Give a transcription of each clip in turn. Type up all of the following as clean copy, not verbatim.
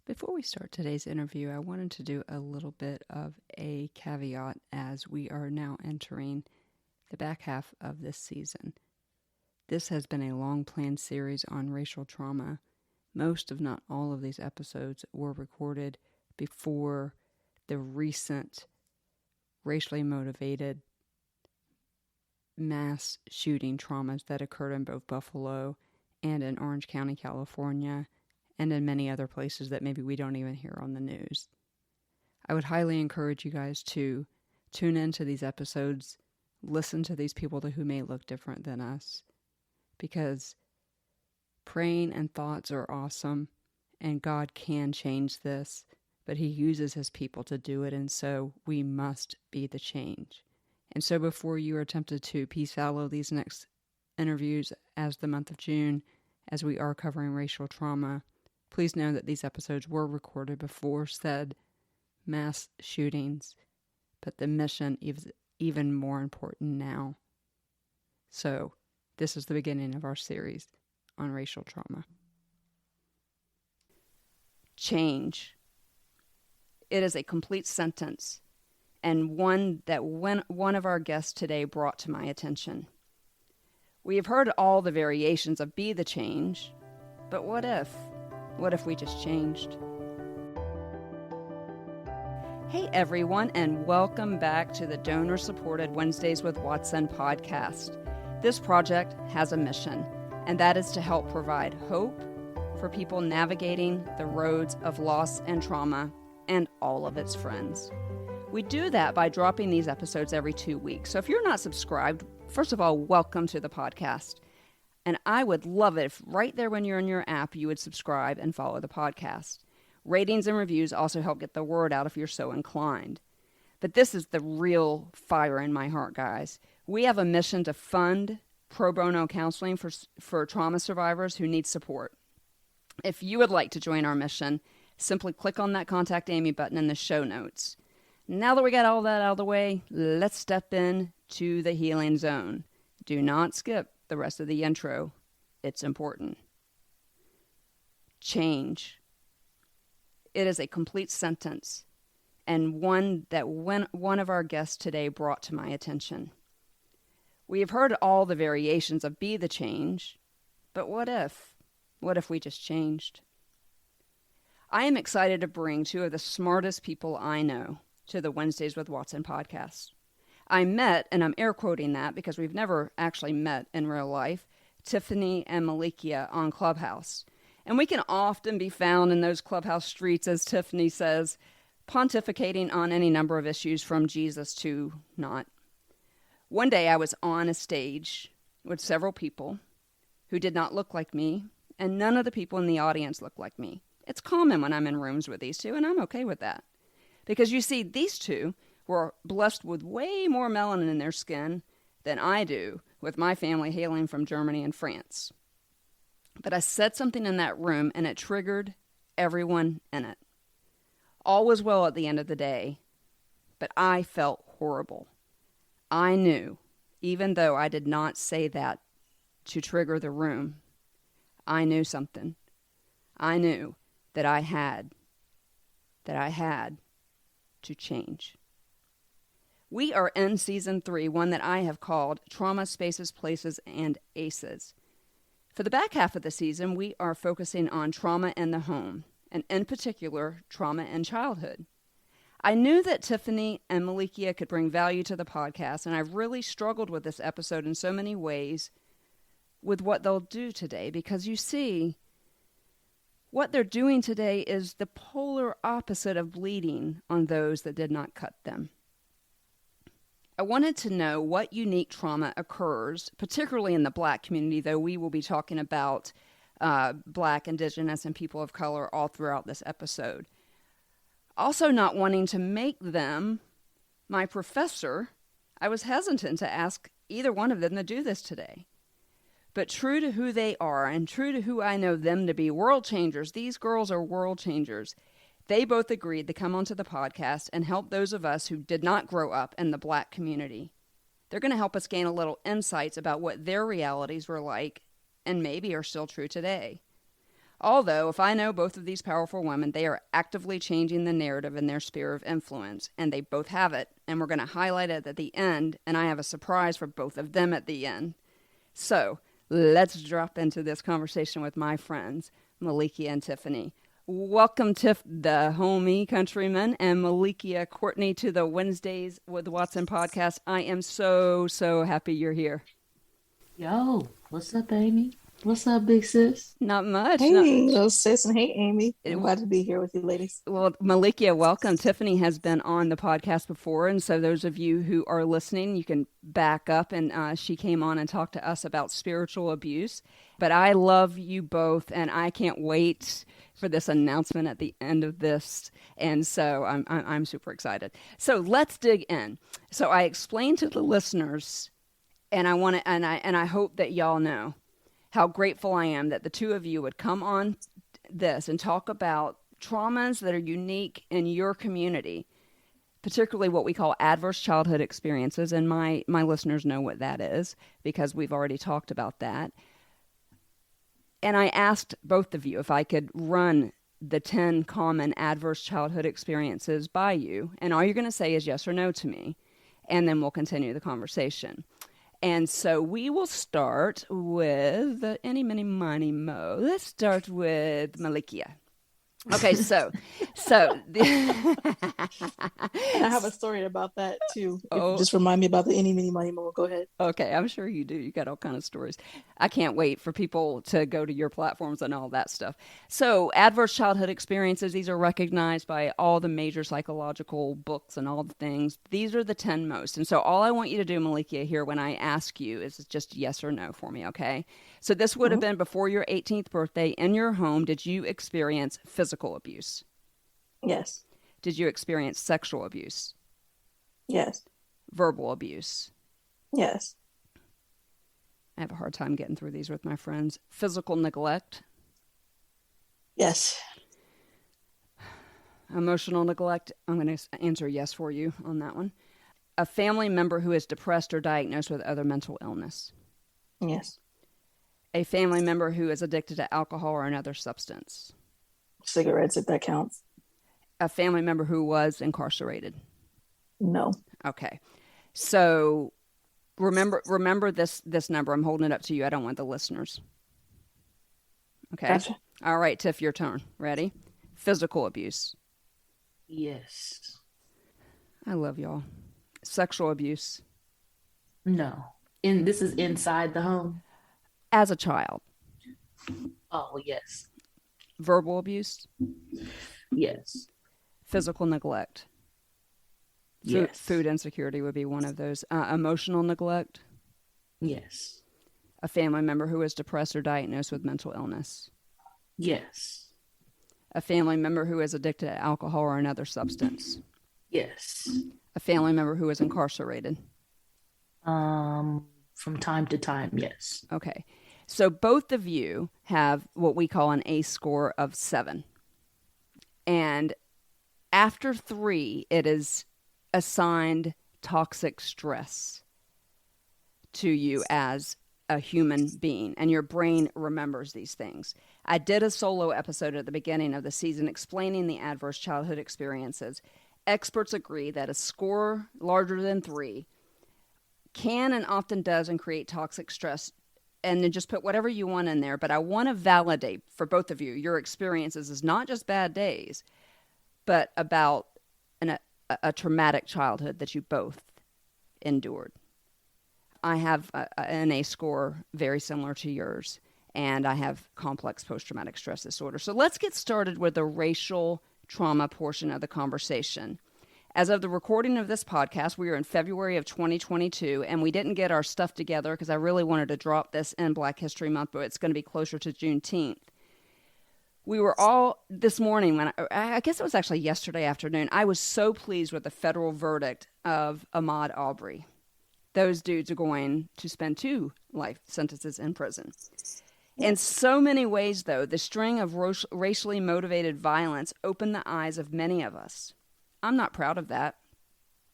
Before we start today's interview, I wanted to do a little bit of a caveat as we are now entering the back half of this season. This has been a long-planned series on racial trauma. Most, if not all, of these episodes were recorded before the recent racially motivated mass shooting traumas that occurred in both Buffalo and in Orange County, California, and in many other places that maybe we don't even hear on the news. I would highly encourage you guys to tune into these episodes, listen to these people who may look different than us, because praying and thoughts are awesome, and God can change this, but He uses His people to do it, and so we must be the change. And so before you are tempted to peace-fallow these next interviews as the month of June, as we are covering racial trauma, please know that these episodes were recorded before said mass shootings, but the mission is even more important now. So, this is the beginning of our series on racial trauma. Change. It is a complete sentence, and one that one of our guests today brought to my attention. We have heard all the variations of be the change, but what if? What if we just changed? Hey everyone, and welcome back to the donor-supported Wednesdays with Watson podcast. This project has a mission, and that is to help provide hope for people navigating the roads of loss and trauma and all of its friends. We do that by dropping these episodes every 2 weeks. So if you're not subscribed, first of all, welcome to the podcast. And I would love it if right there when you're in your app, you would subscribe and follow the podcast. Ratings and reviews also help get the word out if you're so inclined. But this is the real fire in my heart, guys. We have a mission to fund pro bono counseling for trauma survivors who need support. If you would like to join our mission, simply click on that Contact Amy button in the show notes. Now that we got all that out of the way, let's step in to the healing zone. Do not skip the rest of the intro. It's important. Change. It is a complete sentence, and one that one of our guests today brought to my attention. We have heard all the variations of be the change, but what if? What if we just changed? I am excited to bring two of the smartest people I know to the Wednesdays with Watson podcast. I met, and I'm air quoting that because we've never actually met in real life, Tiffany and Melika on Clubhouse. And we can often be found in those Clubhouse streets, as Tiffany says, pontificating on any number of issues from Jesus to not. One day I was on a stage with several people who did not look like me, and none of the people in the audience looked like me. It's common when I'm in rooms with these two, and I'm okay with that. Because you see, these two were blessed with way more melanin in their skin than I do with my family hailing from Germany and France. But I said something in that room, and it triggered everyone in it. All was well at the end of the day, but I felt horrible. I knew, even though I did not say that to trigger the room, I knew something. I knew that I had to change. We are in season 3, one that I have called Trauma, Spaces, Places, and Aces. For the back half of the season, we are focusing on trauma in the home, and in particular, trauma in childhood. I knew that Tiffany and Melika could bring value to the podcast, and I've really struggled with this episode in so many ways with what they'll do today, because you see, what they're doing today is the polar opposite of bleeding on those that did not cut them. I wanted to know what unique trauma occurs, particularly in the Black community, though we will be talking about Black, Indigenous, and people of color all throughout this episode. Also not wanting to make them my professor, I was hesitant to ask either one of them to do this today. But true to who they are and true to who I know them to be, world changers, these girls are world changers. They both agreed to come onto the podcast and help those of us who did not grow up in the Black community. They're going to help us gain a little insights about what their realities were like and maybe are still true today. Although, if I know both of these powerful women, they are actively changing the narrative in their sphere of influence, and they both have it, and we're going to highlight it at the end, and I have a surprise for both of them at the end. So, let's drop into this conversation with my friends, Melika and Tiffany. Welcome, Tiff, the homie Countryman, and Melika, Courtney, to the Wednesdays with Watson podcast. I am so happy you're here. Yo, what's up, Amy? What's up, big sis? Not much. Hey, little sis, and hey, Amy. I'm glad to be here with you, ladies. Well, Melika, welcome. Tiffany has been on the podcast before, and so those of you who are listening, you can back up, and she came on and talked to us about spiritual abuse. But I love you both, and I can't wait for this announcement at the end of this, and so I'm super excited. So let's dig in. So I explained to the listeners, and I hope that y'all know how grateful I am that the two of you would come on this and talk about traumas that are unique in your community, particularly what we call adverse childhood experiences. And my listeners know what that is because we've already talked about that. And I asked both of you if I could run the 10 common adverse childhood experiences by you. And all you're going to say is yes or no to me. And then we'll continue the conversation. And so we will start with any, mini, money, mo. Let's start with Melika. Okay, so I have a story about that too. Just remind me about the any, mini, money, mo. Go ahead. Okay, I'm sure you do. You got all kind of stories. I can't wait for people to go to your platforms and all that stuff. So, adverse childhood experiences, these are recognized by all the major psychological books and all the things. These are the 10 most. And so all I want you to do, Melika, here when I ask you is just yes or no for me, okay? So this would have been before your 18th birthday. In your home, did you experience physical abuse? Yes. Did you experience sexual abuse? Yes. Verbal abuse? Yes. I have a hard time getting through these with my friends. Physical neglect? Yes. Emotional neglect? I'm going to answer yes for you on that one. A family member who is depressed or diagnosed with other mental illness? Yes. A family member who is addicted to alcohol or another substance? Cigarettes, if that counts. A family member who was incarcerated? No. Okay. So remember this number. I'm holding it up to you. I don't want the listeners. Okay. Gotcha. All right, Tiff, your turn. Ready? Physical abuse. Yes. I love y'all. Sexual abuse. No. This is inside the home. As a child. Oh, yes. Verbal abuse. Yes. Physical neglect. Yes. Food insecurity would be one of those. Emotional neglect. Yes. A family member who is depressed or diagnosed with mental illness. Yes. A family member who is addicted to alcohol or another substance. Yes. A family member who is incarcerated. From time to time, yes. Okay. So both of you have what we call an ACE score of 7. And after 3, it is assigned toxic stress to you as a human being, and your brain remembers these things. I did a solo episode at the beginning of the season explaining the adverse childhood experiences. Experts agree that a score larger than 3 can and often does and create toxic stress, and then just put whatever you want in there. But I want to validate for both of you, your experiences is not just bad days, but about a traumatic childhood that you both endured. I have an ACE score very similar to yours, and I have complex post-traumatic stress disorder. So let's get started with the racial trauma portion of the conversation. As of the recording of this podcast, we are in February of 2022, and we didn't get our stuff together because I really wanted to drop this in Black History Month, but it's going to be closer to Juneteenth. We were all, this morning, when I guess it was actually yesterday afternoon, I was so pleased with the federal verdict of Ahmaud Arbery. Those dudes are going to spend 2 life sentences in prison. In so many ways, though, the string of racially motivated violence opened the eyes of many of us. I'm not proud of that,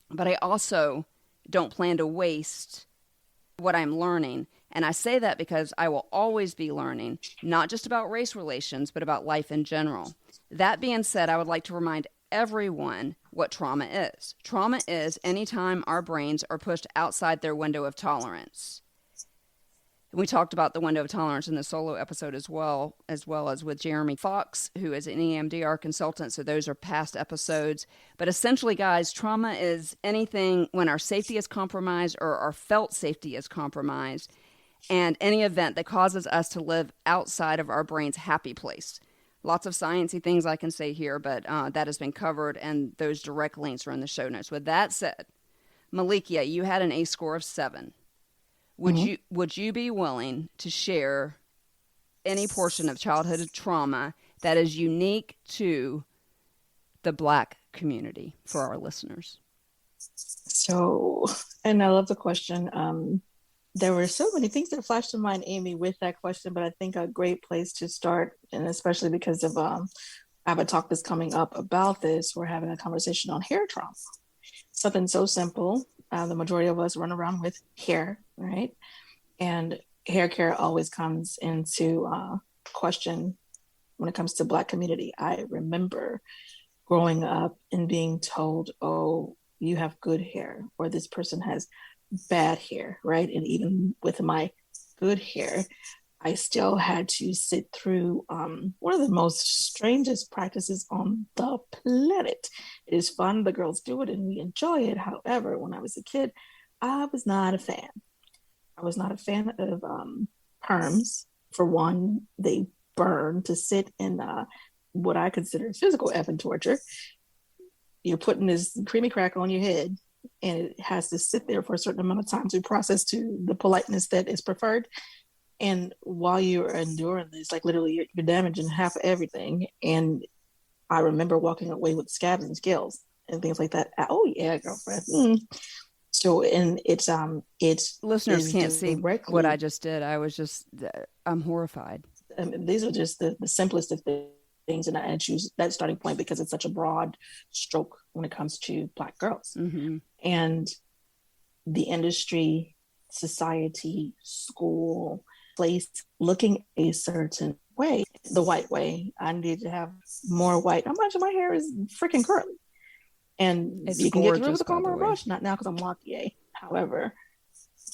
but I also don't plan to waste what I'm learning And I say that because I will always be learning, not just about race relations, but about life in general. That being said, I would like to remind everyone what trauma is. Trauma is anytime our brains are pushed outside their window of tolerance. We talked about the window of tolerance in the solo episode as well as with Jeremy Fox, who is an EMDR consultant. So those are past episodes. But essentially, guys, trauma is anything when our safety is compromised or our felt safety is compromised, and any event that causes us to live outside of our brain's happy place. Lots of sciencey things I can say here, but that has been covered, and those direct links are in the show notes. With that said, Melika, you had an ACE score of 7. Would you be willing to share any portion of childhood trauma that is unique to the Black community for our listeners? So, and I love the question. There were so many things that flashed to mind, Amy, with that question, but I think a great place to start, and especially because of I have a talk that's coming up about this, we're having a conversation on hair trauma. Something so simple. The majority of us run around with hair, right? And hair care always comes into question when it comes to Black community. I remember growing up and being told, oh, you have good hair, or this person has bad hair, right? And even with my good hair, I still had to sit through one of the most strangest practices on the planet. It is fun, the girls do it and we enjoy it. However, when I was a kid, I was not a fan. I was not a fan of perms. For one, they burn. To sit in what I consider physical effing torture. You're putting this creamy crack on your head, and it has to sit there for a certain amount of time to process to the politeness that is preferred. And while you're enduring this, like literally you're damaging half of everything. And I remember walking away with scabs and scales and things like that. Oh yeah, girlfriend. So, and it's listeners can't see what I just did. I'm horrified. These are just the simplest of things. And I choose that starting point because it's such a broad stroke when it comes to Black girls. Mm-hmm. And the industry, society, school, place looking a certain way, the white way. I need to have more white. How much of my hair is freaking curly? And it's you can gorgeous, get through with a comb or a brush. Not now because I'm locky. However,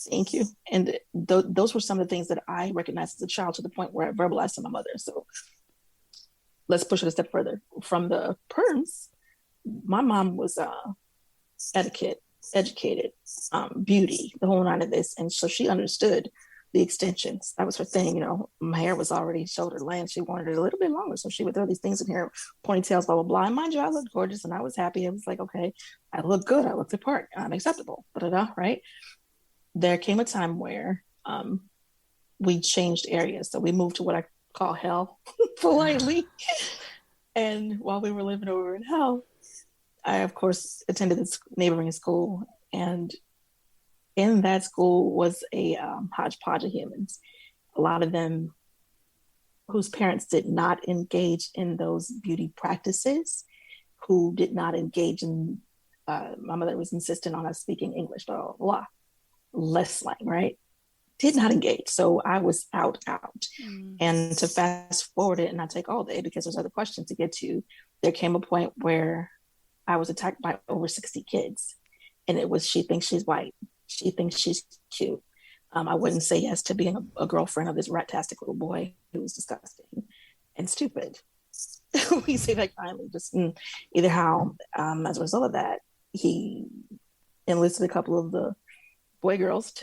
thank you. And those were some of the things that I recognized as a child to the point where I verbalized to my mother. So let's push it a step further. From the perms, my mom was educated, beauty, the whole nine of this. And so she understood the extensions. That was her thing. You know, my hair was already shoulder length. She wanted it a little bit longer. So she would throw these things in here, ponytails, blah, blah, blah. And mind you, I looked gorgeous and I was happy. I was like, okay, I look good. I look the part. I'm acceptable. Right? There came a time where we changed areas. So we moved to what I call hell politely. And while we were living over in hell, I, of course, attended this neighboring school. And in that school was a hodgepodge of humans. A lot of them whose parents did not engage in those beauty practices, who did not engage in, my mother was insistent on us speaking English, blah, blah, blah, less slang, right? Did not engage. So I was out. And to fast forward it and not take all day because there's other questions to get to, there came a point where I was attacked by over 60 kids. And it was, she thinks she's white. She thinks she's cute. I wouldn't say yes to being a girlfriend of this rat-tastic little boy who was disgusting and stupid. We say that kindly, just either how, as a result of that, he enlisted a couple of the boy girls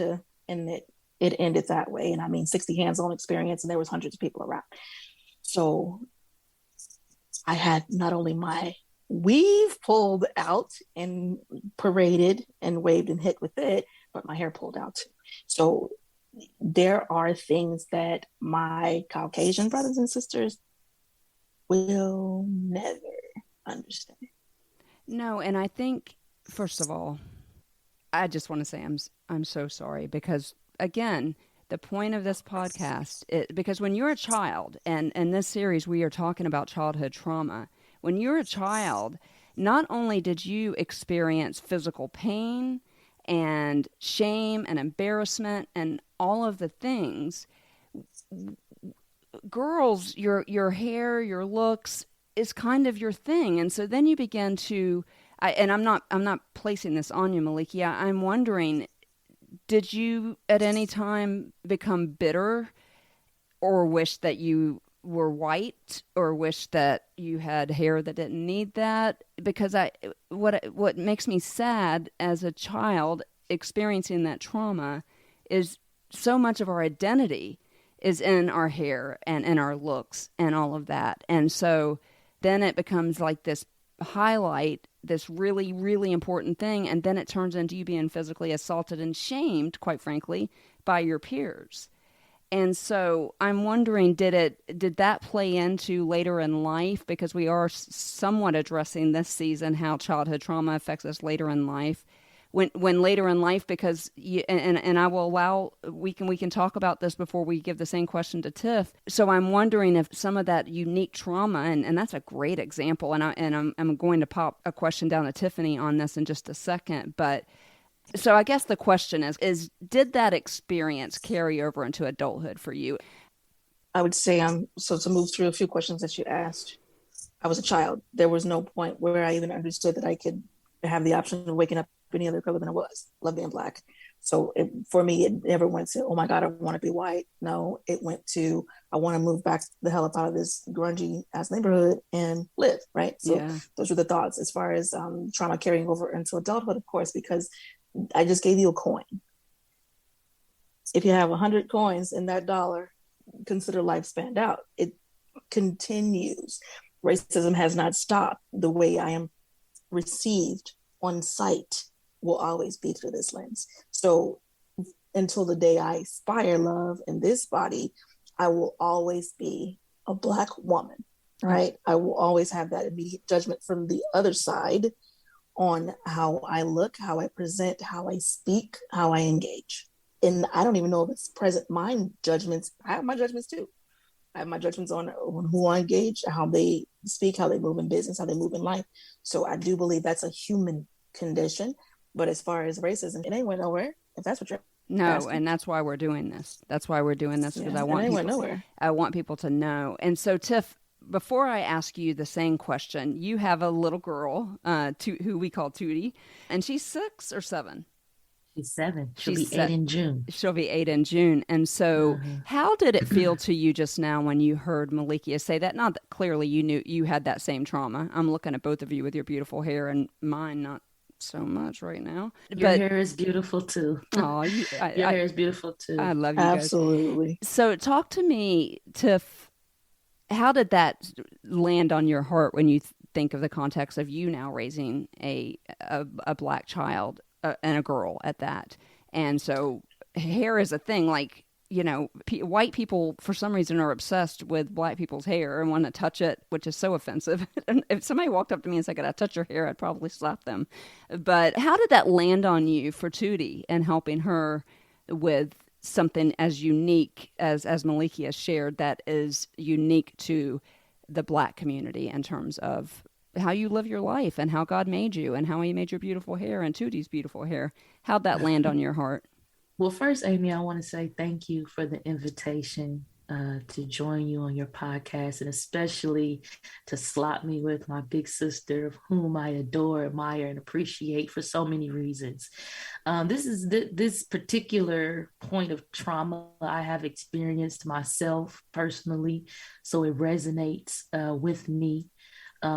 and it ended that way. And I mean, 60 hands-on experience, and there was hundreds of people around. So I had not only my weave pulled out and paraded and waved and hit with it, but my hair pulled out too. So there are things that my Caucasian brothers and sisters will never understand. No, and I think, first of all, I just want to say I'm so sorry because, again, the point of this podcast, because when you're a child, and in this series we are talking about childhood trauma, when you're a child, not only did you experience physical pain and shame and embarrassment and all of the things. Girls, your hair, your looks is kind of your thing. And so then you begin to and I'm not placing this on you, Melika. I'm wondering, did you at any time become bitter or wish that you were white or wish that you had hair that didn't need that? Because what makes me sad as a child experiencing that trauma is so much of our identity is in our hair and in our looks and all of that. And so then it becomes like this highlight, this really, really important thing. And then it turns into you being physically assaulted and shamed, quite frankly, by your peers. And so I'm wondering, did that play into later in life? Because we are somewhat addressing this season how childhood trauma affects us later in life. When later in life, because and I will allow we can talk about this before we give the same question to Tiff. So I'm wondering if some of that unique trauma, and that's a great example. And I'm going to pop a question down to Tiffany on this in just a second, but. So I guess the question is did that experience carry over into adulthood for you? I would say, so to move through a few questions that you asked, I was a child. There was no point where I even understood that I could have the option of waking up any other color than I was. Love being Black. So for me, it never went to, oh my God, I want to be white. No, it went to, I want to move back the hell up out of this grungy ass neighborhood and live, right? So Yeah. those were the thoughts as far as trauma carrying over into adulthood, of course, because I just gave you a coin. If you have 100 coins in that dollar, consider life spanned out. It continues. Racism has not stopped. The way I am received on sight will always be through this lens. So until the day I expire, love, in this body, I will always be a Black woman, right? I will always have that immediate judgment from the other side on how I look, how I present, how I speak, how I engage. And I don't even know if it's present mind judgments. I have my judgments too. I have my judgments on who I engage, how they speak, how they move in business, how they move in life. So I do believe that's a human condition. But as far as racism, it ain't went nowhere, if that's what you're No, asking. and that's why we're doing this. That's why we're doing this, because Yeah, it ain't went nowhere. I want people to know. And so, Tiff, before I ask you the same question, you have a little girl, who we call Tootie, and she's 6 or 7. She's 7. She'll She's be 8 in June. She'll be 8 in June. And so, how did it feel to you just now when you heard Melika say that? Not that clearly you knew you had that same trauma. I'm looking at both of you with your beautiful hair, and mine not so much right now. Your hair is beautiful too. Oh, your hair is beautiful too. I love you guys. Absolutely. So, talk to me, Tiff. How did that land on your heart when you think of the context of you now raising a Black child and a girl at that? And so hair is a thing. Like, white people for some reason are obsessed with Black people's hair and want to touch it, which is so offensive. And if somebody walked up to me and said, "Could I touch your hair?" I'd probably slap them. But how did that land on you for Tootie and helping her with something as unique as Melika has shared, that is unique to the Black community in terms of how you live your life and how God made you and how he made your beautiful hair and Tootie's beautiful hair? How'd that land on your heart? Well, first, Amy, I want to say thank you for the invitation to join you on your podcast, and especially to slot me with my big sister, of whom I adore, admire, and appreciate for so many reasons. This particular point of trauma I have experienced myself personally, so it resonates with me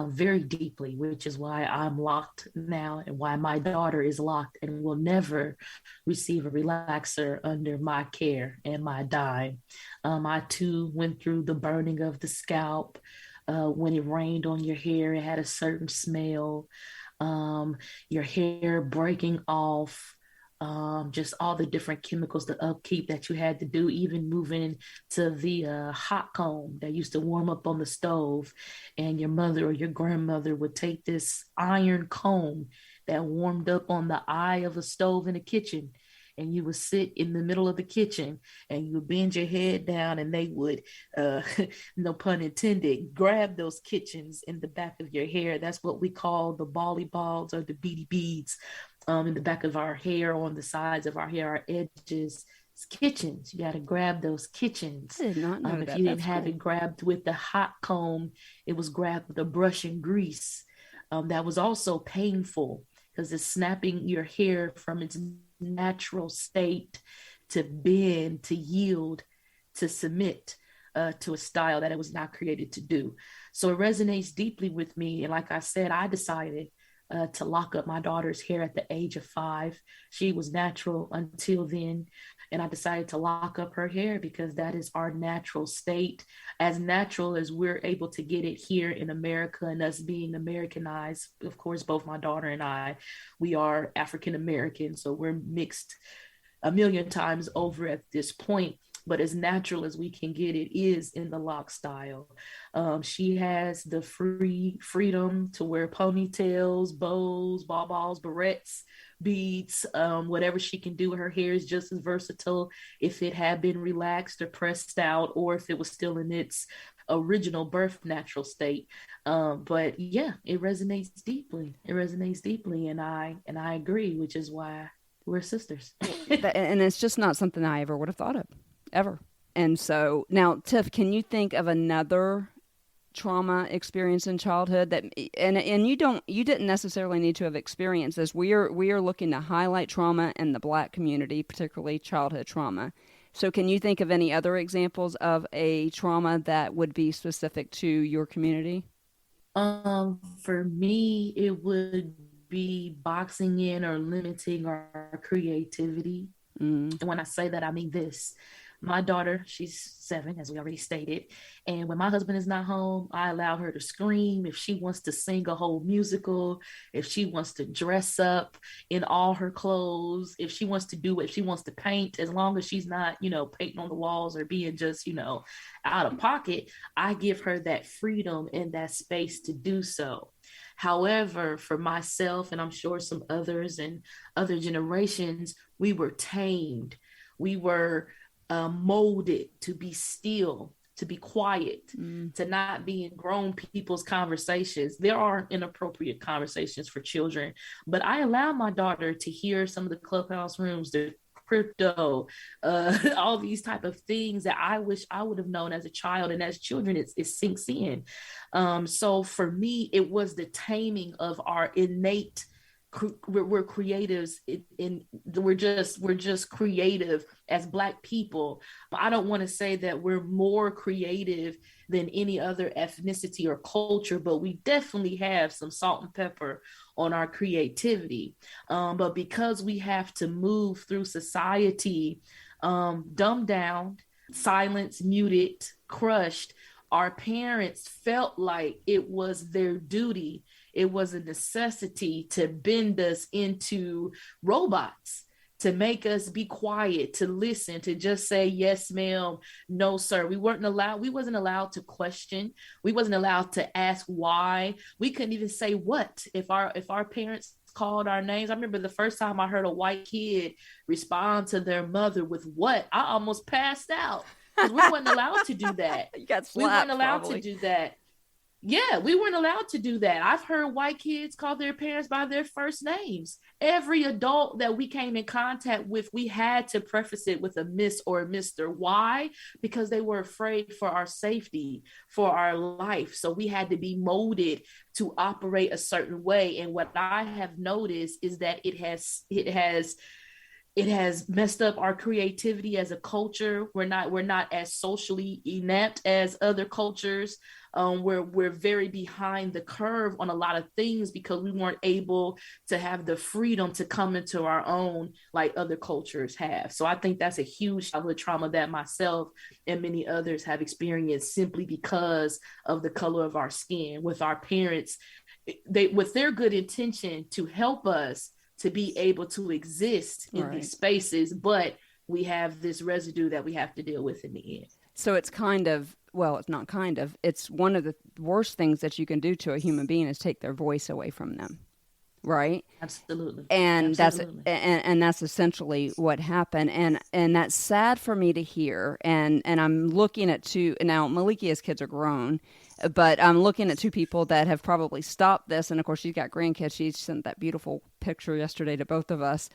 very deeply, which is why I'm locked now and why my daughter is locked and will never receive a relaxer under my care and my dime. I too went through the burning of the scalp. When it rained on your hair, it had a certain smell. Your hair breaking off. Just all the different chemicals, the upkeep that you had to do, even moving to the hot comb that used to warm up on the stove. And your mother or your grandmother would take this iron comb that warmed up on the eye of a stove in the kitchen. And you would sit in the middle of the kitchen and you would bend your head down and they would, no pun intended, grab those kitchens in the back of your hair. That's what we call the bally balls or the beady beads in the back of our hair, on the sides of our hair, our edges. It's kitchens. You got to grab those kitchens. I did not know If that. you didn't That's have cool. it grabbed with the hot comb, it was grabbed with a brush and grease. That was also painful because it's snapping your hair from its natural state to bend, to yield, to submit to a style that it was not created to do. So it resonates deeply with me. And like I said, I decided to lock up my daughter's hair at the age of 5. She was natural until then. And I decided to lock up her hair because that is our natural state, as natural as we're able to get it here in America, and us being Americanized. Of course, both my daughter and I, we are African American, so we're mixed a million times over at this point. But as natural as we can get it is in the lock style. She has the freedom to wear ponytails, bows, balls, barrettes, beads, whatever she can do. Her hair is just as versatile if it had been relaxed or pressed out, or if it was still in its original birth natural state. But yeah, it resonates deeply. It resonates deeply, and I agree, which is why we're sisters. And it's just not something I ever would have thought of, ever. And so now, Tiff, can you think of another trauma experience in childhood that, and you didn't necessarily need to have experienced this. We are looking to highlight trauma in the Black community, particularly childhood trauma. So can you think of any other examples of a trauma that would be specific to your community? For me, it would be boxing in or limiting our creativity. And when I say that, I mean this. My daughter, she's 7, as we already stated. And when my husband is not home, I allow her to scream. If she wants to sing a whole musical, if she wants to dress up in all her clothes, if she wants to do what she wants to paint, as long as she's not, painting on the walls or being just, out of pocket, I give her that freedom and that space to do so. However, for myself, and I'm sure some others and other generations, we were tamed. We were molded to be still, to be quiet, to not be in grown people's conversations. There are inappropriate conversations for children, but I allow my daughter to hear some of the clubhouse rooms, the crypto, all these type of things that I wish I would have known as a child, and as children it sinks in. So for me, it was the taming of our innate. We're creatives we're just creative as Black people. I don't want to say that we're more creative than any other ethnicity or culture, but we definitely have some salt and pepper on our creativity. But because we have to move through society dumbed down, silenced, muted, crushed, our parents felt like it was their duty, it was a necessity to bend us into robots, to make us be quiet, to listen, to just say, yes, ma'am, no, sir. We wasn't allowed to question. We wasn't allowed to ask why. We couldn't even say what if our parents called our names. I remember the first time I heard a white kid respond to their mother with what, I almost passed out. Because we weren't allowed to do that. You got slapped, we weren't allowed probably. to do that. Yeah, we weren't allowed to do that. I've heard white kids call their parents by their first names. Every adult that we came in contact with, we had to preface it with a miss or a mister. Why? Because they were afraid for our safety, for our life. So we had to be molded to operate a certain way. And what I have noticed is that it has messed up our creativity as a culture. We're not as socially inept as other cultures. We're very behind the curve on a lot of things because we weren't able to have the freedom to come into our own like other cultures have. So I think that's a huge childhood trauma that myself and many others have experienced simply because of the color of our skin. With our parents, with their good intention to help us to be able to exist in these spaces, but we have this residue that we have to deal with in the end. So it's it's not it's one of the worst things that you can do to a human being is take their voice away from them. Right? Absolutely. And Absolutely. that's essentially what happened. And that's sad for me to hear. And I'm looking at now Malikia's kids are grown. But I'm looking at two people that have probably stopped this. And of course, she's got grandkids. She sent that beautiful picture yesterday to both of us.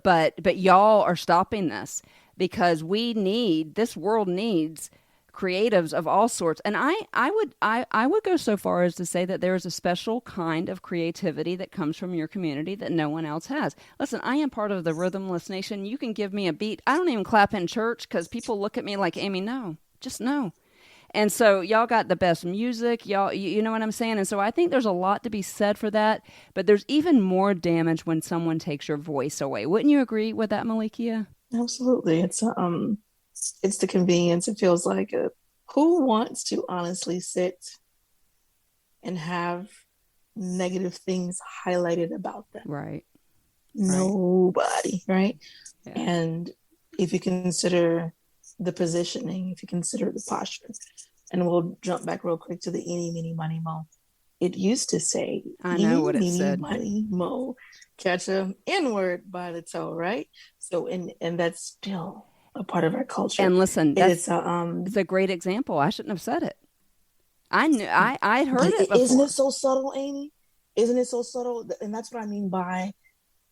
But y'all are stopping this because this world needs creatives of all sorts. And I would go so far as to say that there is a special kind of creativity that comes from your community that no one else has. Listen, I am part of the Rhythmless Nation. You can give me a beat. I don't even clap in church because people look at me like, Amy, no, just no. And so y'all got the best music, y'all, you know what I'm saying? And so I think there's a lot to be said for that, but there's even more damage when someone takes your voice away. Wouldn't you agree with that, Melika? Absolutely. It's the convenience. It feels like who wants to honestly sit and have negative things highlighted about them? Right. Nobody, right? Yeah. And if you consider the positioning, if you consider the posture, and we'll jump back real quick to the eeny, meeny, miny, mo. It used to say, I know what it said. Money, mo, catch a N-word by the toe, right? So, and that's still a part of our culture. And listen, it's a great example. I shouldn't have said it. I knew I'd heard it before. Isn't it so subtle, Amy? Isn't it so subtle? And that's what I mean by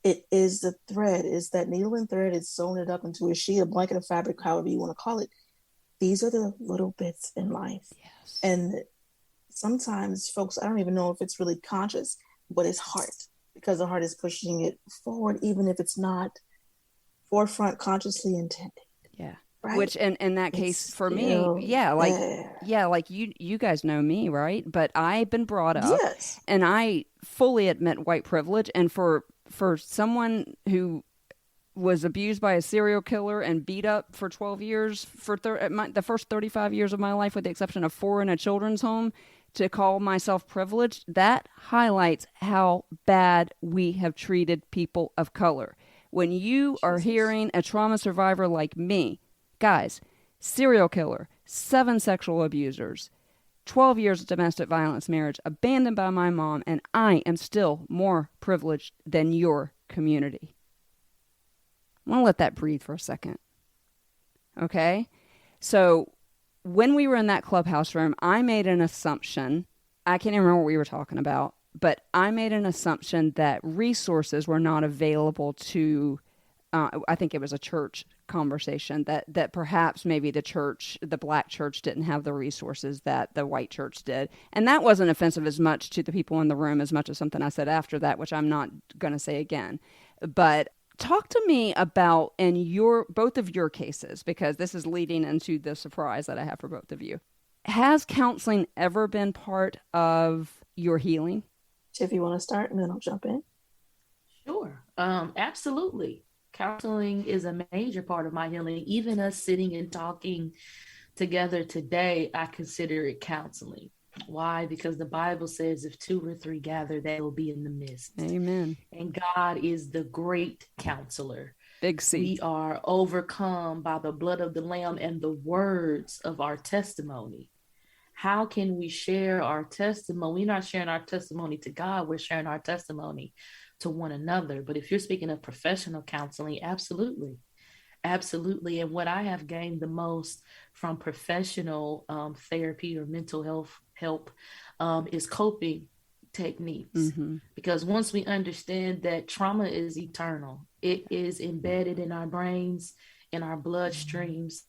it is the thread, is that needle and thread is sewn it up into a sheet, a blanket of fabric, however you want to call it. These are the little bits in life. Yes. And sometimes folks, I don't even know if it's really conscious, but it's heart, because the heart is pushing it forward, even if it's not forefront consciously intended. Yeah. Right? Which in that case for me, like you guys know me, right? But I've been brought up, yes, and I fully admit white privilege. And for someone who was abused by a serial killer and beat up for 12 years for the first 35 years of my life, with the exception of 4 in a children's home, to call myself privileged, that highlights how bad we have treated people of color. When you are hearing a trauma survivor like me, guys, serial killer, 7 sexual abusers, 12 years of domestic violence marriage, abandoned by my mom, and I am still more privileged than your community. I want to let that breathe for a second. Okay? So when we were in that clubhouse room, I made an assumption. I can't even remember what we were talking about, but I made an assumption that resources were not available to, I think it was a church conversation, that perhaps maybe the black church didn't have the resources that the white church did. And that wasn't offensive as much to the people in the room as much as something I said after that, which I'm not going to say again. But talk to me about both of your cases, because this is leading into the surprise that I have for both of you. Has counseling ever been part of your healing? Tiff, you want to start and then I'll jump in? Sure. Absolutely. Counseling is a major part of my healing. Even us sitting and talking together today, I consider it counseling. Why? Because the Bible says if 2 or 3 gather, they will be in the midst. Amen. And God is the great counselor. Big C. We are overcome by the blood of the Lamb and the words of our testimony. How can we share our testimony? We're not sharing our testimony to God. We're sharing our testimony to one another. But if you're speaking of professional counseling, absolutely. Absolutely. And what I have gained the most from professional therapy or mental health help is coping techniques. Mm-hmm. Because once we understand that trauma is eternal, it is embedded in our brains, in our bloodstreams,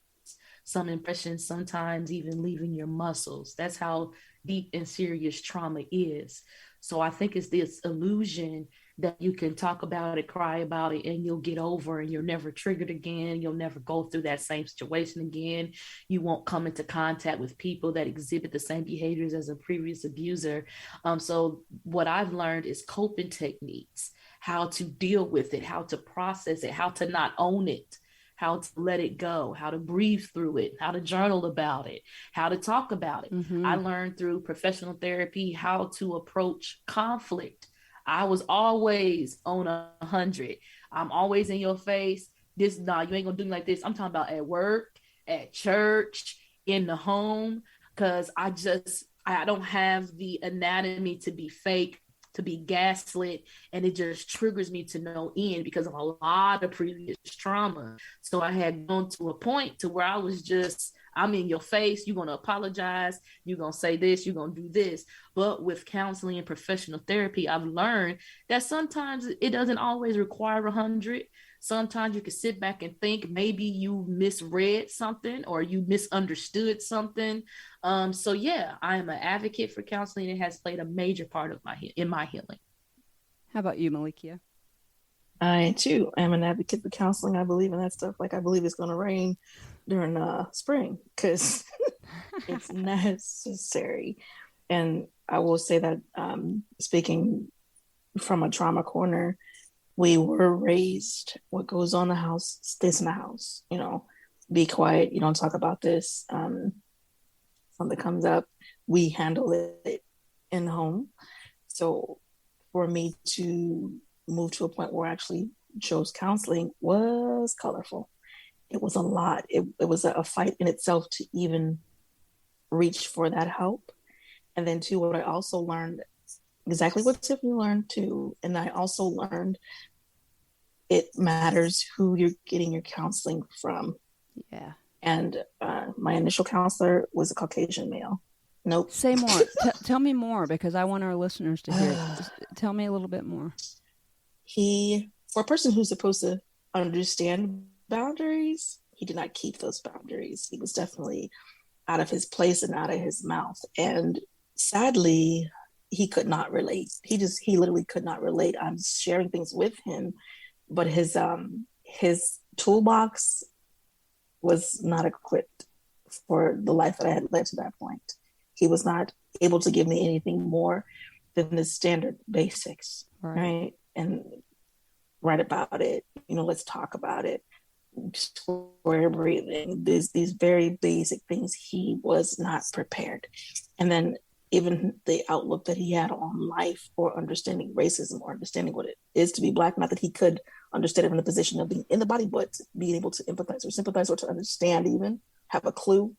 some impressions sometimes even leaving your muscles. That's how deep and serious trauma is. So I think it's this illusion that you can talk about it, cry about it, and you'll get over, and you're never triggered again. You'll never go through that same situation again. You won't come into contact with people that exhibit the same behaviors as a previous abuser. So what I've learned is coping techniques, how to deal with it, how to process it, how to not own it, how to let it go, how to breathe through it, how to journal about it, how to talk about it. Mm-hmm. I learned through professional therapy how to approach conflict. I was always on 100. I'm always in your face. You ain't gonna do me like this. I'm talking about at work, at church, in the home, because I don't have the anatomy to be fake, to be gaslit, and it just triggers me to no end because of a lot of previous trauma. So I had gone to a point to where I I'm in your face. You're going to apologize. You're going to say this. You're going to do this. But with counseling and professional therapy, I've learned that sometimes it doesn't always require 100. Sometimes you can sit back and think maybe you misread something or you misunderstood something. So yeah, I am an advocate for counseling. It has played a major part of my healing. How about you, Melika? I too am an advocate for counseling. I believe in that stuff. Like I believe it's going to rain during spring because it's necessary. And I will say that speaking from a trauma corner, we were raised, what goes on in the house stays in the house. You know, be quiet. You don't talk about this. Something comes up, we handle it in the home. So for me to move to a point where I actually chose counseling was colorful. It was a lot. It was a fight in itself to even reach for that help. And then too, what I also learned, exactly what Tiffany learned too, and I also learned it matters who you're getting your counseling from. Yeah. And my initial counselor was a Caucasian male. Nope. Say more. Tell me more, because I want our listeners to hear. Tell me a little bit more. He, for a person who's supposed to understand boundaries, he did not keep those boundaries. He was definitely out of his place and out of his mouth. And sadly, he could not relate. He literally could not relate. I'm sharing things with him, but his toolbox was not equipped for the life that I had led to that point. He was not able to give me anything more than the standard basics, right? And write about it. You know, let's talk about it. Square breathing. These very basic things. He was not prepared. And then even the outlook that he had on life, or understanding racism, or understanding what it is to be Black, not that he could understand it from the position of being in the body, but being able to empathize or sympathize or to understand, even have a clue.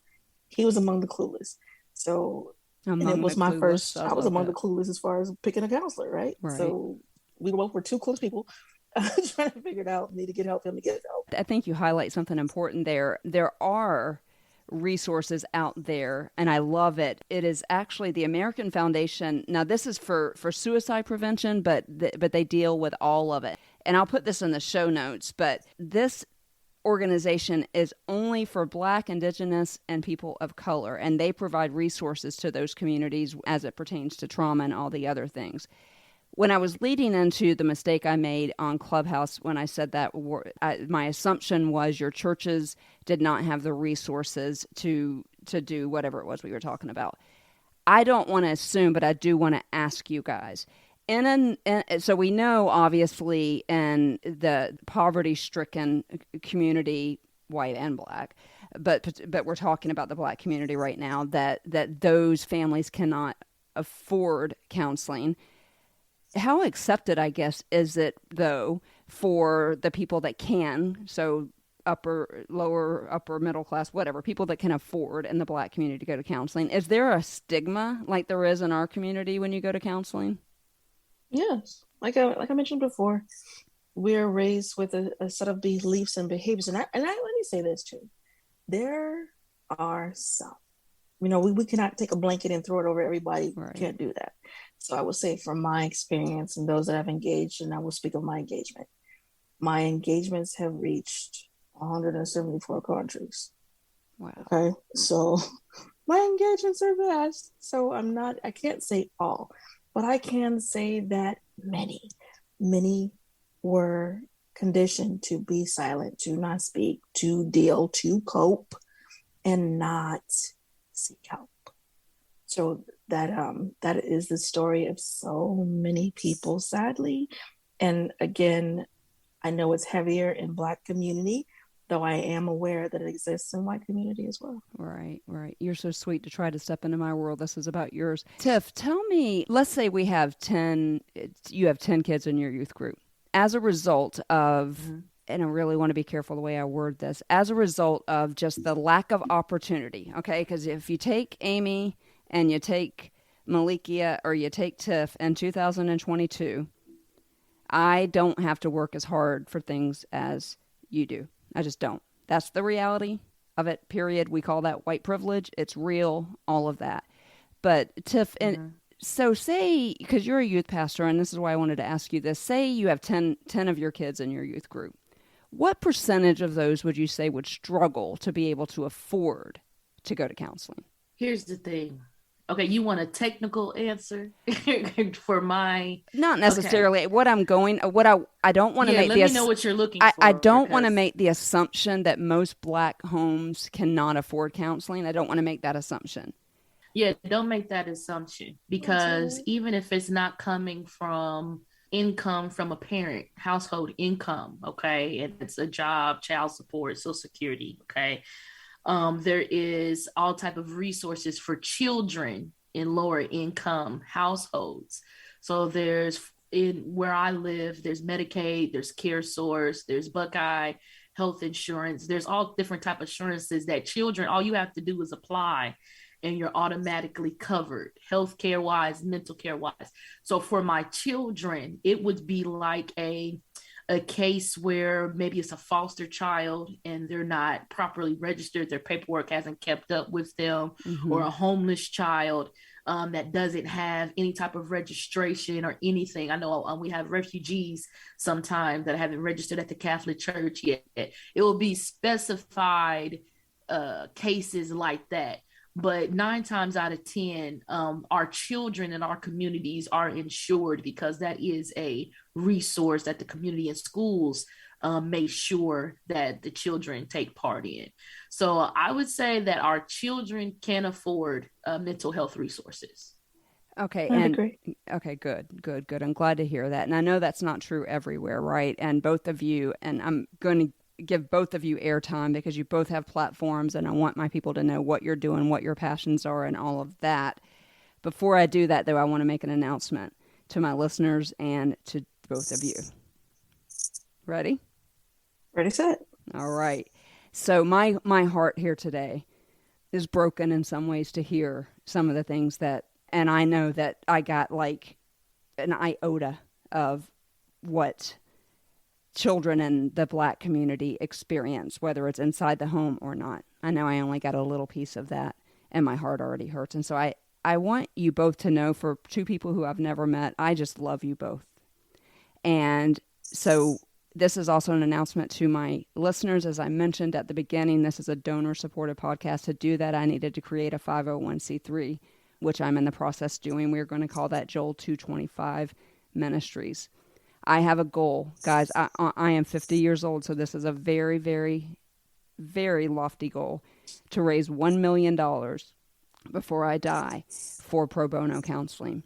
He was among the clueless. So, and it was my first, I was among the clueless as far as picking a counselor, right? So we both were two clueless people trying to figure it out, need to get help, him to get help. I think you highlight something important there. There are resources out there, and I love it. It is actually the American Foundation. Now, this is for suicide prevention, but they deal with all of it. And I'll put this in the show notes, but this organization is only for Black, Indigenous, and people of color, and they provide resources to those communities as it pertains to trauma and all the other things. When I was leading into the mistake I made on Clubhouse when I said that, my assumption was your churches did not have the resources to do whatever it was we were talking about. I don't want to assume, but I do want to ask you guys. So we know, obviously, in the poverty-stricken community, white and Black, but we're talking about the Black community right now, that those families cannot afford counseling. How accepted, I guess, is it, though, for the people that can, so upper, lower, upper middle class, whatever, people that can afford in the Black community to go to counseling? Is there a stigma like there is in our community when you go to counseling? Yes. Like I mentioned before, we're raised with a set of beliefs and behaviors. And I let me say this too. There are some. You know, we cannot take a blanket and throw it over everybody. Right. We can't do that. So I will say, from my experience and those that I've engaged, and I will speak of my engagement, my engagements have reached 174 countries. Wow. Okay. So my engagements are vast. So I can't say all, but I can say that many were conditioned to be silent, to not speak, to deal, to cope, and not seek help. So that is the story of so many people, sadly. And again, I know it's heavier in Black community, though I am aware that it exists in white community as well. Right. You're so sweet to try to step into my world. This is about yours. Tiff, tell me, let's say you have 10 kids in your youth group. As a result of, and I really want to be careful the way I word this, as a result of just the lack of opportunity, okay? Because if you take Amy and you take Melika or you take Tiff in 2022, I don't have to work as hard for things as you do. I just don't. That's the reality of it, period. We call that white privilege. It's real, all of that. But Tiff, and so say, because you're a youth pastor, and this is why I wanted to ask you this, say you have 10 of your kids in your youth group. What percentage of those would you say would struggle to be able to afford to go to counseling? Here's the thing. Okay, you want a technical answer for my... Not necessarily. Okay. I don't want to make let me know what you're looking for. I don't want to make the assumption that most Black homes cannot afford counseling. I don't want to make that assumption. Yeah, don't make that assumption, because even if it's not coming from income from a parent, household income, okay, and it's a job, child support, Social Security, okay, there is all type of resources for children in lower income households. So there's, in where I live, there's Medicaid, there's Care Source, there's Buckeye health insurance. There's all different type of insurances that children, all you have to do is apply and you're automatically covered, healthcare wise, mental care wise. So for my children, it would be like a case where maybe it's a foster child and they're not properly registered, their paperwork hasn't kept up with them, or a homeless child that doesn't have any type of registration or anything. I know we have refugees sometimes that haven't registered at the Catholic Church yet. It will be specified cases like that. But 9 times out of 10, our children in our communities are insured, because that is a resource that the community and schools make sure that the children take part in. So I would say that our children can afford mental health resources. Okay. I agree. Okay, good. I'm glad to hear that. And I know that's not true everywhere, right? And both of you, and I'm going to give both of you airtime because you both have platforms, and I want my people to know what you're doing, what your passions are, and all of that. Before I do that, though, I want to make an announcement to my listeners and to both of you. Ready? Ready, set. All right. So my heart here today is broken in some ways to hear some of the things that, and I know that I got like an iota of what children in the Black community experience, whether it's inside the home or not. I know I only got a little piece of that, and my heart already hurts. And so I want you both to know, for 2 people who I've never met, I just love you both. And so this is also an announcement to my listeners. As I mentioned at the beginning, this is a donor-supported podcast. To do that, I needed to create a 501c3, which I'm in the process doing. We're going to call that Joel 225 Ministries. I have a goal, guys. I am 50 years old, so this is a very, very, very lofty goal, to raise $1 million before I die for pro bono counseling.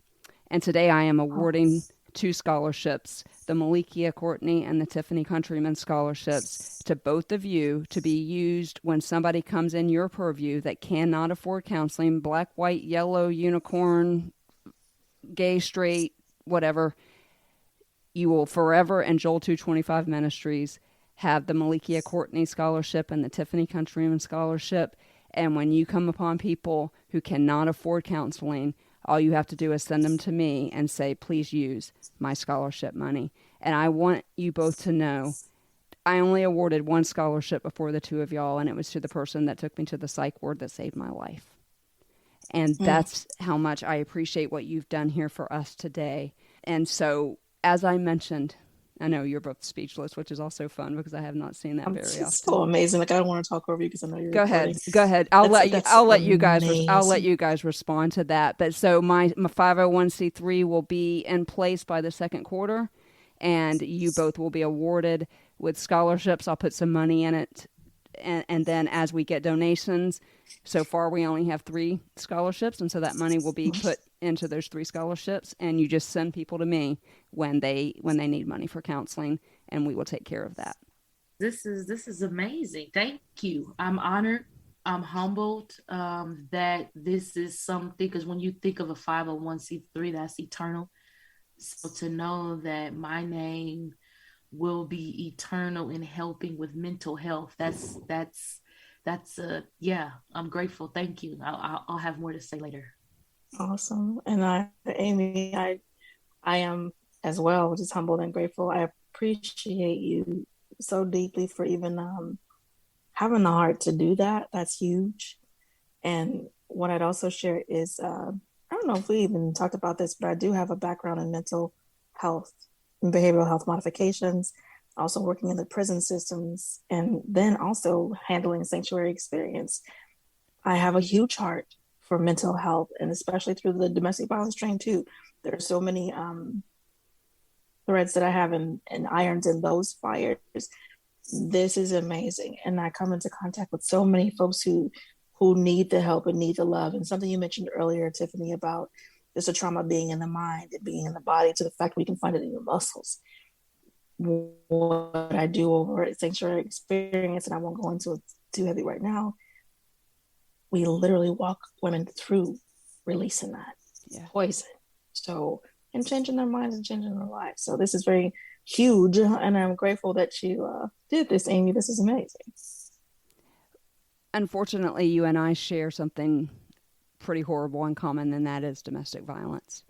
And today I am awarding 2 scholarships, the Melika, Courtney, and the Tiffany Countryman scholarships, to both of you, to be used when somebody comes in your purview that cannot afford counseling, black, white, yellow, unicorn, gay, straight, whatever. You will forever, in Joel 225 Ministries, have the Melika Courtney Scholarship and the Tiffany Countryman Scholarship. And when you come upon people who cannot afford counseling, all you have to do is send them to me and say, please use my scholarship money. And I want you both to know, I only awarded 1 scholarship before the 2 of y'all, and it was to the person that took me to the psych ward that saved my life. And that's how much I appreciate what you've done here for us today. And so, as I mentioned, I know you're both speechless, which is also fun because I have not seen that very often. It's so amazing. Like, I don't want to talk over you because I know you're Go recording. ahead. I'll let you guys respond to that. But so my 501c3 will be in place by the second quarter, and you both will be awarded with scholarships. I'll put some money in it. And then as we get donations, so far we only have 3 scholarships, and so that money will be put into those 3 scholarships, and you just send people to me when they need money for counseling, and we will take care of that. This is amazing. Thank you. I'm honored. I'm humbled that this is something, because when you think of a 501c3, that's eternal. So to know that my name will be eternal in helping with mental health, that's I'm grateful. Thank you. I'll have more to say later. Awesome. And Amy, I am as well just humbled and grateful. I appreciate you so deeply for even having the heart to do that, that's huge. And what I'd also share is I don't know if we even talked about this, but I do have a background in mental health and behavioral health modifications, also working in the prison systems, and then also handling sanctuary experience. I have a huge heart for mental health, and especially through the domestic violence train, too. There are so many threads that I have and irons in those fires. This is amazing. And I come into contact with so many folks who need the help and need the love. And something you mentioned earlier, Tiffany, about just a trauma being in the mind and being in the body, to the fact we can find it in your muscles. What I do over at Sanctuary Experience, and I won't go into it too heavy right now, we literally walk women through releasing that poison. So, and changing their minds and changing their lives. So this is very huge, and I'm grateful that you did this, Amy. This is amazing. Unfortunately, you and I share something pretty horrible in common, and that is domestic violence.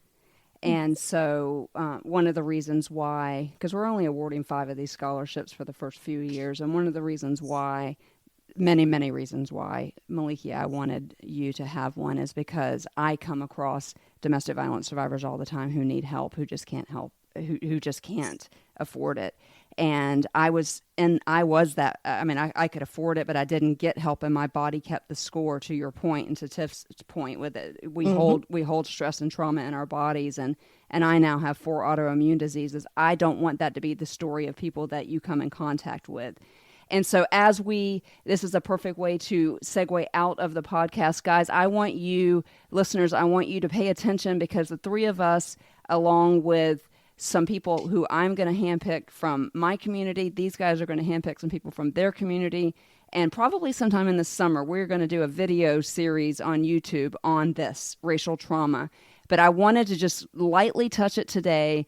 And so one of the reasons why, because we're only awarding 5 of these scholarships for the first few years, and one of the reasons why, many reasons why, Melika, I wanted you to have one, is because I come across domestic violence survivors all the time who need help, who just can't help, who just can't afford it. And I was that, I mean, I could afford it, but I didn't get help, and my body kept the score, to your point and to Tiff's point with it. We hold stress and trauma in our bodies, and I now have 4 autoimmune diseases. I don't want that to be the story of people that you come in contact with. And so this is a perfect way to segue out of the podcast, guys. I want you, listeners, I want you to pay attention, because the 3 of us, along with some people who I'm going to handpick from my community, these guys are going to handpick some people from their community, and probably sometime in the summer, we're going to do a video series on YouTube on this, racial trauma. But I wanted to just lightly touch it today,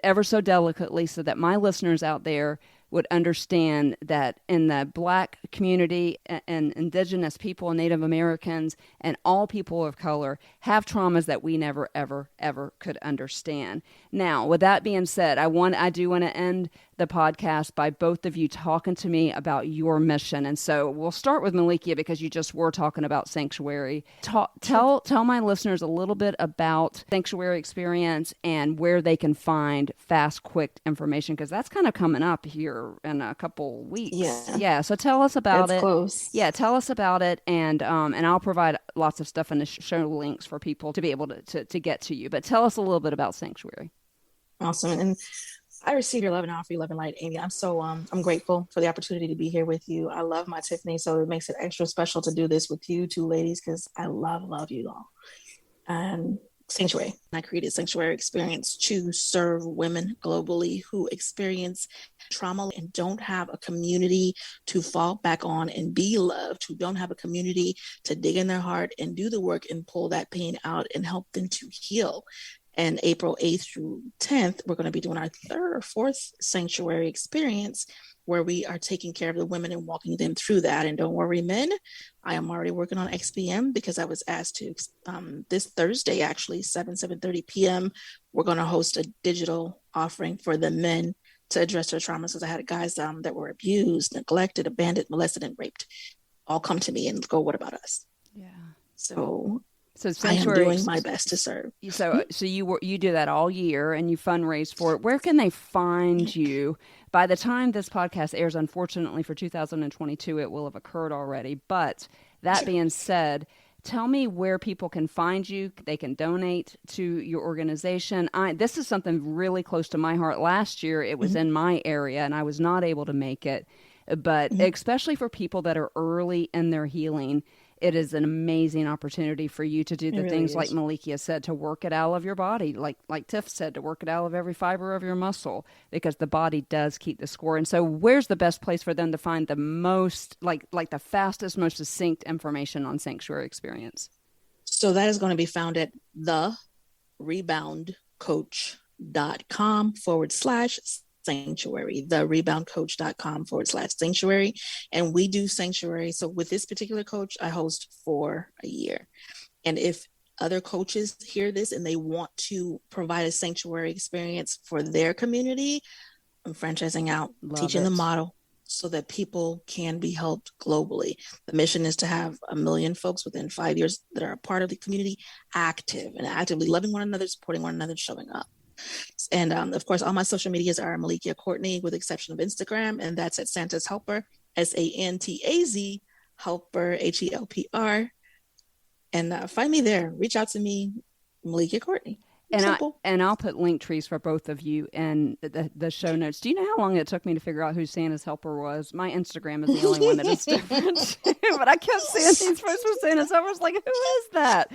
ever so delicately, so that my listeners out there would understand that in the Black community and Indigenous people, Native Americans, and all people of color have traumas that we never, ever, ever could understand. Now, with that being said, I do want to end the podcast by both of you talking to me about your mission. And so we'll start with Melika, because you just were talking about Sanctuary. Tell my listeners a little bit about Sanctuary Experience and where they can find fast, quick information, because that's kind of coming up here in a couple weeks. Yeah. So tell us about it. Close. Yeah, tell us about it, and I'll provide lots of stuff in the show links for people to be able to get to you. But tell us a little bit about Sanctuary. Awesome. And I receive your love and offer your love and light, Amy. I'm so I'm grateful for the opportunity to be here with you. I love my Tiffany, so it makes it extra special to do this with you 2 ladies, because I love you all. And Sanctuary, I created Sanctuary Experience to serve women globally who experience trauma and don't have a community to fall back on and be loved, who don't have a community to dig in their heart and do the work and pull that pain out and help them to heal. And April 8th through 10th, we're going to be doing our 3rd or 4th Sanctuary Experience, where we are taking care of the women and walking them through that. And don't worry, men, I am already working on XPM, because I was asked to, this Thursday, actually, 7:30 p.m., we're going to host a digital offering for the men to address their traumas. Because I had guys that were abused, neglected, abandoned, molested, and raped all come to me and go, what about us? Yeah. So I am doing my best to serve. So you do that all year, and you fundraise for it. Where can they find you? By the time this podcast airs, unfortunately for 2022, it will have occurred already. But that being said, tell me where people can find you. They can donate to your organization. This is something really close to my heart. Last year, it was in my area, and I was not able to make it. But especially for people that are early in their healing, it is an amazing opportunity for you to do the things like Melika said, to work it out of your body, like Tiff said, to work it out of every fiber of your muscle, because the body does keep the score. And so where's the best place for them to find the most, like the fastest, most succinct information on Sanctuary Experience? So that is going to be found at thereboundcoach.com/sanctuary, thereboundcoach.com/sanctuary. And we do Sanctuary. So with this particular coach, I host 4 a year. And if other coaches hear this and they want to provide a Sanctuary Experience for their community, I'm franchising out, teaching the model, so that people can be helped globally. The mission is to have 1 million folks within 5 years that are a part of the community, active and actively loving one another, supporting one another, showing up. And of course, all my social medias are Melika Courtney, with the exception of Instagram, and that's at Santa's Helper, Santaz Helper, HELPR. And find me there. Reach out to me, Melika Courtney. Simple. I'll put link trees for both of you in the show notes. Do you know how long it took me to figure out who Santa's Helper was? My Instagram is the only one that is different. But I kept seeing these posts for Santa's Helper. I was like, who is that?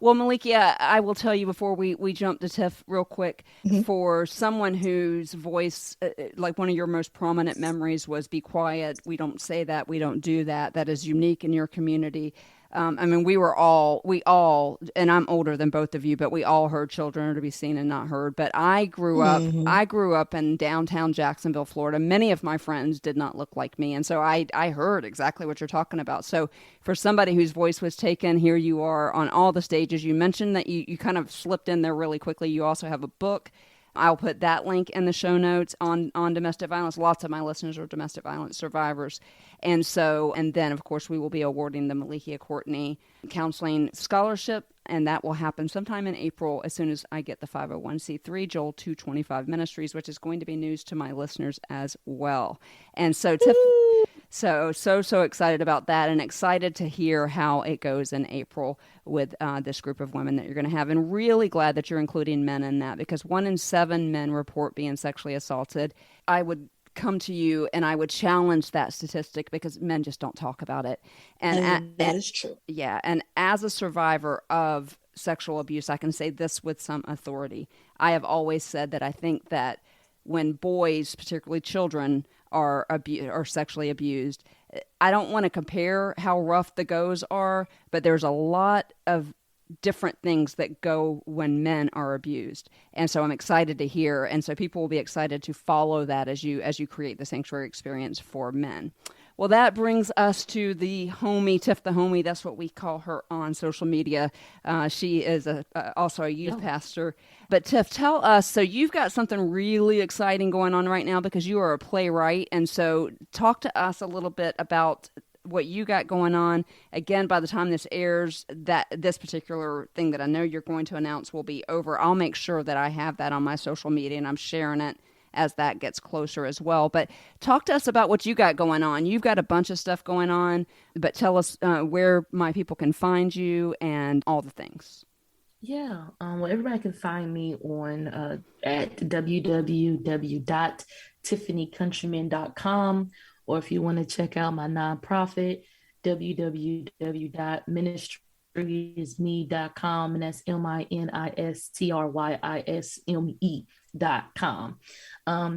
Well, Melika, I will tell you before we jump to Tiff real quick, for someone whose voice, like one of your most prominent memories was be quiet. We don't say that. We don't do that. That is unique in your community. I mean, we all, and I'm older than both of you, but we all heard children are to be seen and not heard. But I grew up in downtown Jacksonville, Florida. Many of my friends did not look like me. And so I heard exactly what you're talking about. So for somebody whose voice was taken, here you are on all the stages. You mentioned that you kind of slipped in there really quickly. You also have a book. I'll put that link in the show notes on domestic violence. Lots of my listeners are domestic violence survivors. And then, of course, we will be awarding the Melika Courtney Counseling Scholarship, and that will happen sometime in April as soon as I get the 501c3 Joel 225 Ministries, which is going to be news to my listeners as well. And so, Tiff, so excited about that, and excited to hear how it goes in April with this group of women that you're going to have. And really glad that you're including men in that, because 1 in 7 men report being sexually assaulted. I would come to you and I would challenge that statistic, because men just don't talk about it. And that is true. Yeah. And as a survivor of sexual abuse, I can say this with some authority. I have always said that I think that when boys, particularly children, are sexually abused, I don't want to compare how rough the goes are, but there's a lot of different things that go when men are abused. And so I'm excited to hear, and so people will be excited to follow that as you create the sanctuary experience for men. Well, that brings us to the homie, Tiff the homie. That's what we call her on social media. She is also a youth pastor. But Tiff, tell us, so you've got something really exciting going on right now, because you are a playwright. And so talk to us a little bit about what you got going on. Again, by the time this airs, that this particular thing that I know you're going to announce will be over. I'll make sure that I have that on my social media, and I'm sharing it as that gets closer as well. But talk to us about what you got going on. You've got a bunch of stuff going on, but tell us where my people can find you and all the things. Yeah. Well, everybody can find me on at www.tiffanycountryman.com, or if you want to check out my nonprofit, www.ministryisme.com, and that's ministryisme.com.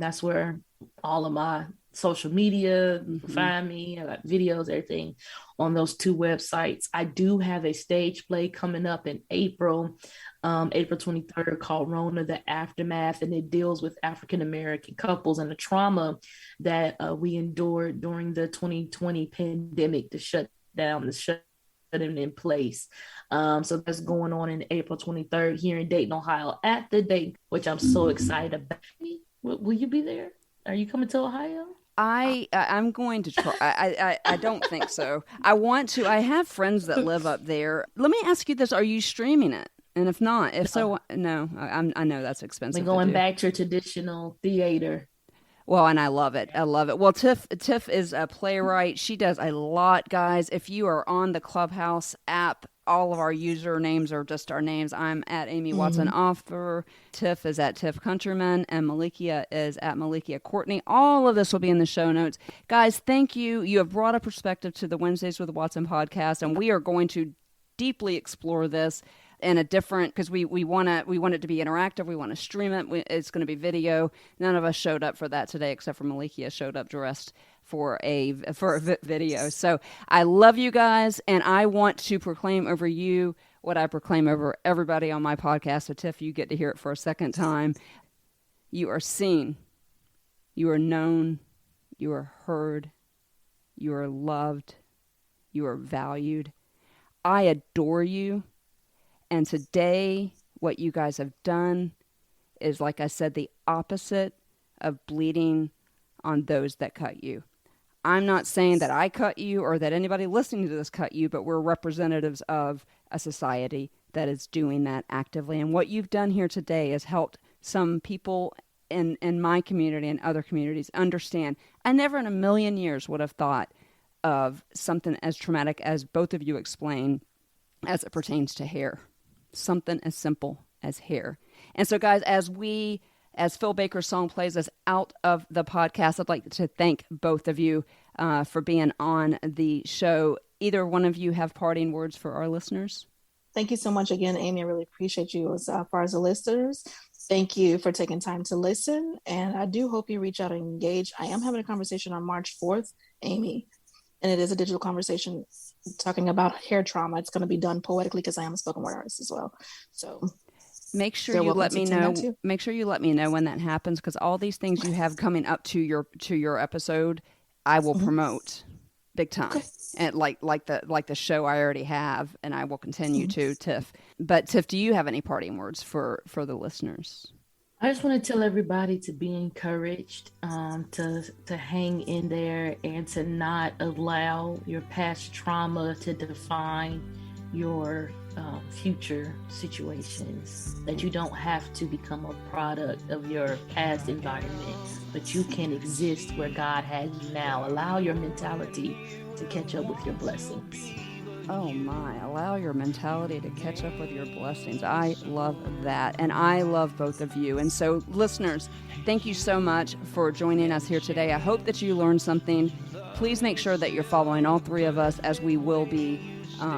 That's where all of my social media, you can find me. I got videos, everything on those 2 websites. I do have a stage play coming up in April, April 23rd, called Rona, the Aftermath, and it deals with African-American couples and the trauma that we endured during the 2020 pandemic, the shutdown, the shut in place. So that's going on in April 23rd here in Dayton, Ohio, at the Dayton, which I'm so excited about. Will you be there? Are you coming to Ohio? I'm going to try. I don't think so. I want to. I have friends that live up there. Let me ask you this: are you streaming it? And if not, so, no. I know that's expensive. We're going back to traditional theater. Well, and I love it. Well, Tiff is a playwright. She does a lot, guys. If you are on the Clubhouse app, all of our usernames are just our names. I'm at Amy Watson Author. Tiff is at Tiff Countryman, and Melika is at Melika Courtney. All of this will be in the show notes. Guys, thank you. You have brought a perspective to the Wednesdays with Watson podcast, and we are going to deeply explore this in a different, because we want it to be interactive. We want to stream it. It's going to be video. None of us showed up for that today, except for Melika showed up dressed for a video. So I love you guys, and I want to proclaim over you what I proclaim over everybody on my podcast. So Tiff, you get to hear it for a second time. You are seen. You are known. You are heard. You are loved. You are valued. I adore you. And today, what you guys have done is, like I said, the opposite of bleeding on those that cut you. I'm not saying that I cut you or that anybody listening to this cut you, but we're representatives of a society that is doing that actively. And what you've done here today has helped some people in my community and other communities understand. I never in a million years would have thought of something as traumatic as both of you explain as it pertains to hair. Something as simple as hair. And so, guys, as Phil Baker's song plays us out of the podcast, I'd like to thank both of you for being on the show. Either one of you have parting words for our listeners? Thank you so much again, Amy. I really appreciate you as far as the listeners. Thank you for taking time to listen. And I do hope you reach out and engage. I am having a conversation on March 4th, Amy, and it is a digital conversation talking about hair trauma. It's going to be done poetically because I am a spoken word artist as well. So make sure you let me know. Make sure you let me know when that happens, because all these things you have coming up to your episode, I will promote big time. Okay. And like the show I already have, and I will continue to, Tiff. But Tiff, do you have any parting words for the listeners? I just want to tell everybody to be encouraged, to hang in there, and to not allow your past trauma to define your future situations. That you don't have to become a product of your past environment, but you can exist where God has you now. Allow your mentality to catch up with your blessings. Oh my, allow your mentality to catch up with your blessings. I love that. And I love both of you. And so, listeners, thank you so much for joining us here today. I hope that you learned something. Please make sure that you're following all three of us, as we will be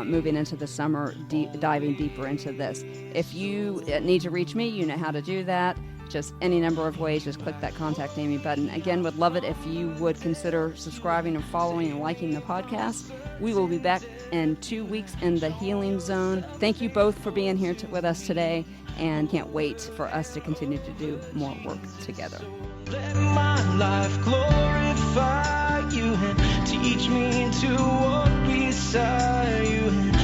moving into the summer, diving deeper into this. If you need to reach me, you know how to do that. Just any number of ways. Just click that Contact Amy button. Again, would love it if you would consider subscribing and following and liking the podcast. We will be back in 2 weeks in the Healing Zone. Thank you both for being here with us today, and can't wait for us to continue to do more work together. Let my life glorify you and teach me to walk beside you.